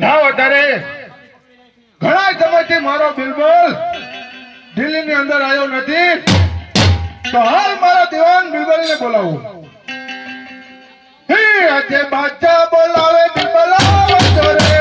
લાવ અત્યારે ઘણા સમયથી મારો બિલબુલ દિલ્હીની અંદર આવ્યો નથી, તો હાલ મારા દીવાન બિલબુલને બોલાવું. હે આજે બાદશાહ બોલાવે બિલબુલ આવજો રે.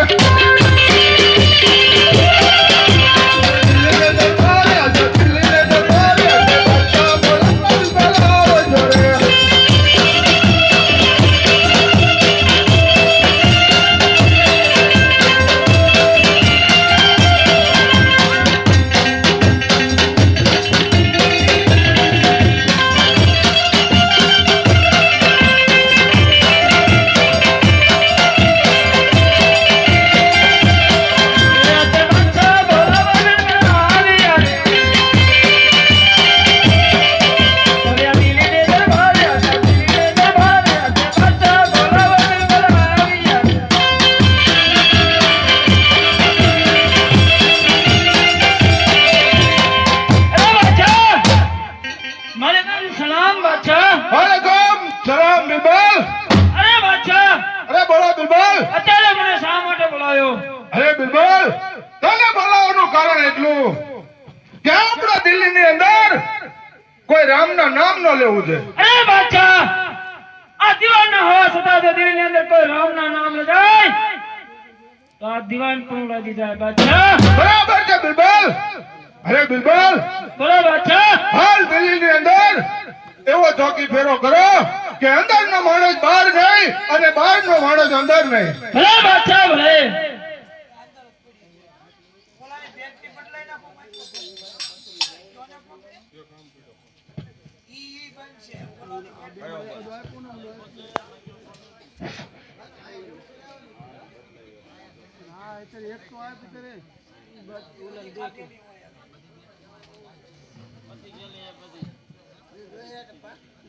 કોઈ રામના નામ ન લેવું છે. અરે બાદશાહ, આ દીવાન હોવા છતાં જો દિલની અંદર કોઈ રામના નામ લે જાય તો આ દીવાન પણ ઉડાડી જાય. બાદશાહ બરાબર છે બિલબુલ. અરે બિલબુલ, બોલો બાદશાહ. હાલ દિલ્હીની અંદર એવો ચોકી ફેરો કરો કે અંદરનો માણસ બહાર નહીં અને બહારનો માણસ અંદર નહીં. ભલે બાદશાહ ભલે.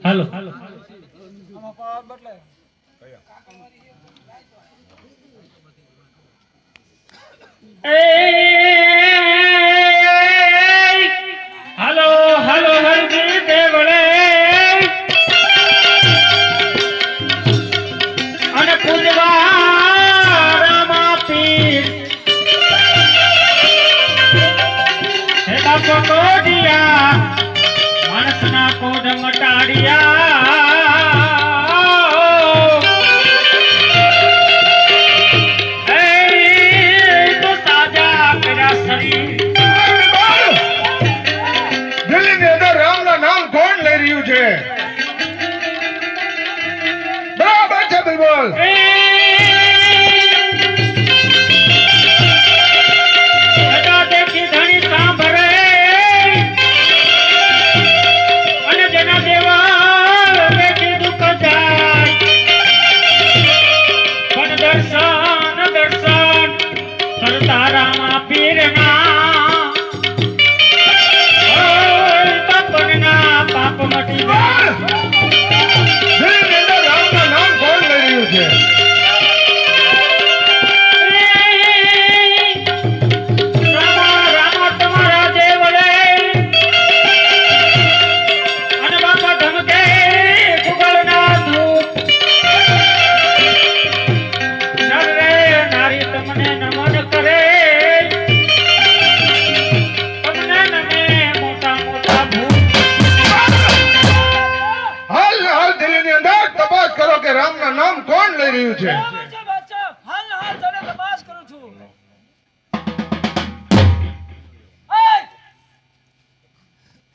હાલો હાલો હાલો હાલો હરજી દેવળે અને પૂજવા રામા પીર હે બાપો કોડિયા માણસના કોડ મટાડિયા તો સાજા કર્યા શરીર. દિલ્હીની અંદર રામના નામ કોણ લઈ રહ્યું છે? બરાબર છે બિલબુલ. રામના નામ કોણ લઈ રહ્યું છે? હાલ હાલ તને તપાસ કરું છું.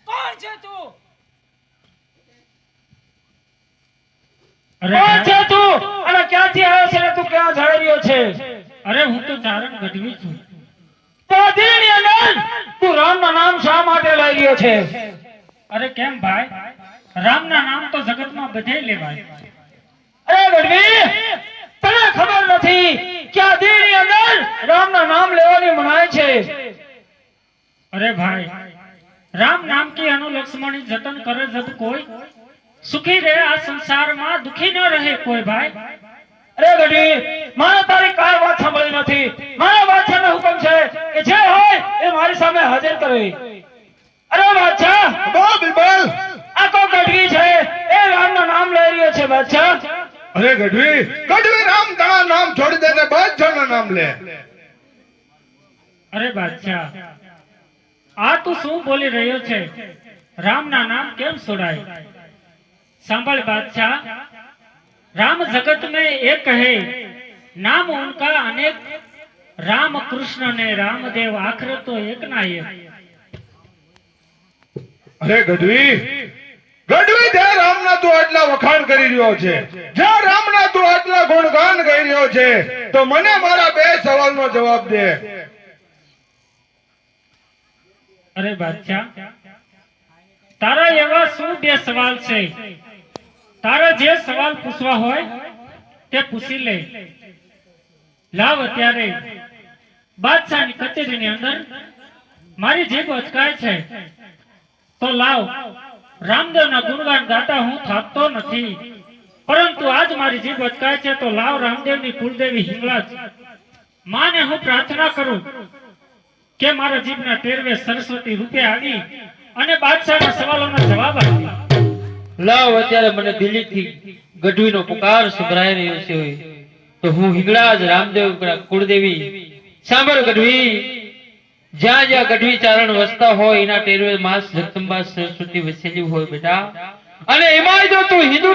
કોણ છે તું? કોણ છે તું અને ક્યાંથી આવ્યો છે ને તું ક્યાં જઈ રહ્યો છે? અરે હું તો ચારણ ગઢવી છું. તો દિલની અંદર તું રામના નામ શા માટે લઈ રહ્યો છે? અરે કેમ ભાઈ, રામના નામ તો જગતમાં બધે લેવાય. અરે ગઢવી, તને ખબર નથી કે આ દિલની અંદર રામના નામ લેવાની મનાય છે? અરે ભાઈ, રામ નામ કી અનુલક્ષ્મણી જતન કરે જબ કોઈ, સુખી રહે આ સંસારમાં, દુખી ન રહે કોઈ ભાઈ. અરે ગઢવી, મારે તારી કાંઈ વાત સાંભળી નથી. મારા બાદશાહનો હુકમ છે કે જે હોય એ મારી સામે હાજર કરવી. અરે બાદશાહ, બોલ બિલબુલ. આ તો ગઢવી છે, એ રામનું નામ લઈ રહ્યો છે બાદશાહ. અરે ગઢવી, ગઢવી રામ તારા નામ છોડી દે ને બાદશાહના નામ લે. અરે બાદશાહ, આ તું શું બોલી રહ્યો છે? રામના નામ કેમ છોડાય? सांभल बादशाह, राम जगत में एक है, नाम उनका अनेक, राम कृष्ण ने रामदेव आखिर तो एक ना एक. અરે ગઢવી તે રામના તું આટલા વખાણ કરી રહ્યો છે, જ્યાં રામના તું આટલા ગુણગાન કરી રહ્યો છે, તો મને મારા બે સવાલનો જવાબ દે. अरे बादशाह, तारा एवा શું બે સવાલ છે? તારા જે સવાલ પૂછવા હોય તે પૂછી લે. લાવ અત્યારે બાદશાહની કચેરીની અંદર મારી જીભ અચકાય છે, તો લાવ. રામદેવના ગુણગાન ગાતા હું થાકતો નથી, પરંતુ આજ મારી જીભ અચકાય છે, તો લાવ રામદેવની કુળદેવી હિંગળાજ માને હું પ્રાર્થના કરું કે મારા જીભના ટેરવે સરસ્વતી રૂપે આવી અને બાદશાહના સવાલોના જવાબ આપે. લાવ અત્યારે મને દિલ્હીથી ગઢવીનો પુકાર સંભળાઈ રહ્યો છે, તો હું હિંગળાજ રામદેવ કુળદેવી. સાંભળ ગઢવી, જ્યાં જ્યાં ગઢવી ચારણ વસતા હોય એના ટેરવે માસ જગદંબા સરસ્વતી વસેલી હોય બેટા. અને એમાં જો તું હિન્દુ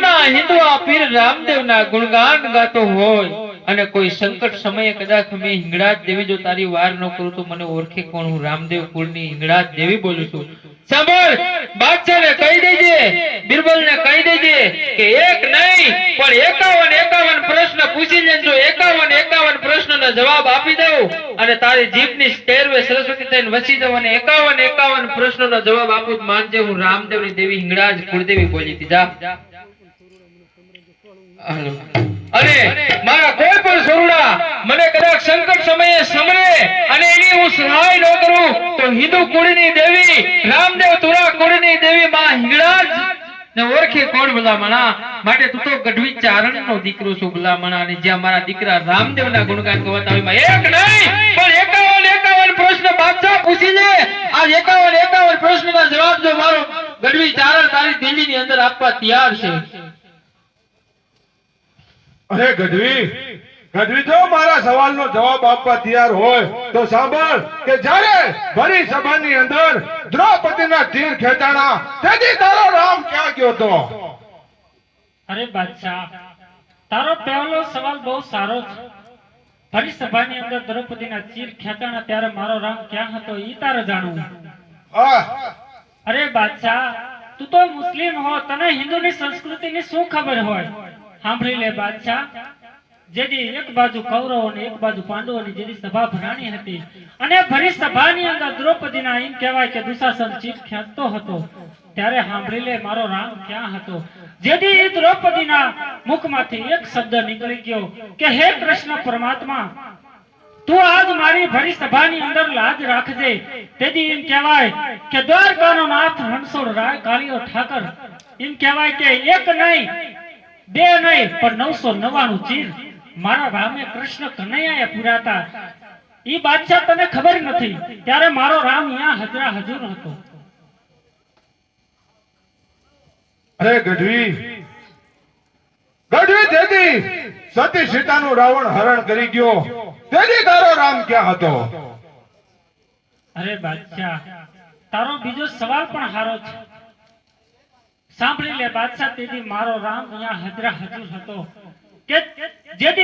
આ પીર રામદેવના ગુણગાન ગાતો હોય અને કોઈ સંકટ સમયે કદાચ મેં હિંગળાજ દેવી જો તારી વાર ન કરું તો મને ઓળખે કોણ? હું રામદેવ કુળની હિંગળાજ દેવી બોલું છું. સાંભળ, બાદશાહને કહી દેજે, બિરબલને કહી દેજે કે એક નહીં પણ 51 પ્રશ્ન પૂછી લેજો. 51 પ્રશ્નનો જવાબ આપી દઉં અને તારી જીભની ટેરવે સરસ્વતી થઈને વસી જાઉં અને 51 પ્રશ્નનો જવાબ આપું તો માનજે હું રામદેવની દેવી હિંગળાજ કુળદેવી બોલી હતી. જા. હાલો. અને મારા કોઈ પણ સોરડા મને કદાચ સંકટ સમયે સમરે અને એની હું સહાય ન કરું તો હિન્દુ કુળની દેવી રામદેવ તુરા કુળની દેવી માં હિંગળાજ ને ઓળખે કોણ ભલામણા? માટે તું તો ગઢવી ચારણનો દીકરો છો ભલામણા, અને જ્યાં મારા દીકરા રામદેવના ગુણગાન ગાતા હોય એમાં એક નહીં પણ 51 પ્રશ્ન બાદશાહ પૂછી લે. આ 51 પ્રશ્નના જવાબ જો મારો ગઢવી ચારણ તારી દિલ્હીની અંદર આપવા તૈયાર છે. અરે ગઢવી જો મારા સવાલનો જવાબ આપવા તૈયાર હોય તો સાંભળ કે જ્યારે ભરી સભાની અંદર દ્રૌપદીના તીર ખેંચાણા તેથી તારો રામ ક્યાં ગયો તો? અરે બાદશાહ, તારો પહેલો સવાલ બહુ સારો છે. ભરી સભાની અંદર દ્રૌપદીના ચીર ખેંચાણા ત્યારે મારો રામ ક્યાં હતો ઈ તારે જાણવું. અરે બાદશાહ, તું તો મુસ્લિમ હો, તને હિન્દુની સંસ્કૃતિની શું ખબર હોય? સાંભળી લે બાદશાહ, જેથી એક બાજુ કૌરવો અને એક બાજુ પાંડવોની જેથી સભા ભરાણી હતી અને ભરી સભાની અંદર દ્રૌપદીના એમ કહેવાય કે દુશાસન ચીર ખેંચતો હતો, ત્યારે સાંભળી લે મારો રામ ક્યાં હતો? જેથી દ્રૌપદીના મુખમાંથી એક શબ્દ નીકળી ગયો કે હે કૃષ્ણ પરમાત્મા, તું આજ મારી ભરી સભાની અંદર લાજ રાખજે. તેથી એમ કહેવાય કે દ્વારકાનો નાથ હંસોર રાય કાળિયો ઠાકર એમ કહેવાય કે એક નહીં બે નહીં પણ 999 ચીર મારા રામે કૃષ્ણ કનૈયાએ પુરાતા. ઈ બાદશાહ તને ખબર નથી, ત્યારે મારો રામ અહીંયા હાજરા હજુર હતો. અરે ગઢવી તેથી સતી સીતાનું રાવણ હરણ કરી ગયો તેથી તારો રામ ક્યાં હતો? અરે બાદશાહ, તારો બીજો સવાલ પણ સારો છે. સાંભળી લે બાદશાહ, તેથી મારો રામ અહીંયા હાજરા હજુર હતો કે જેથી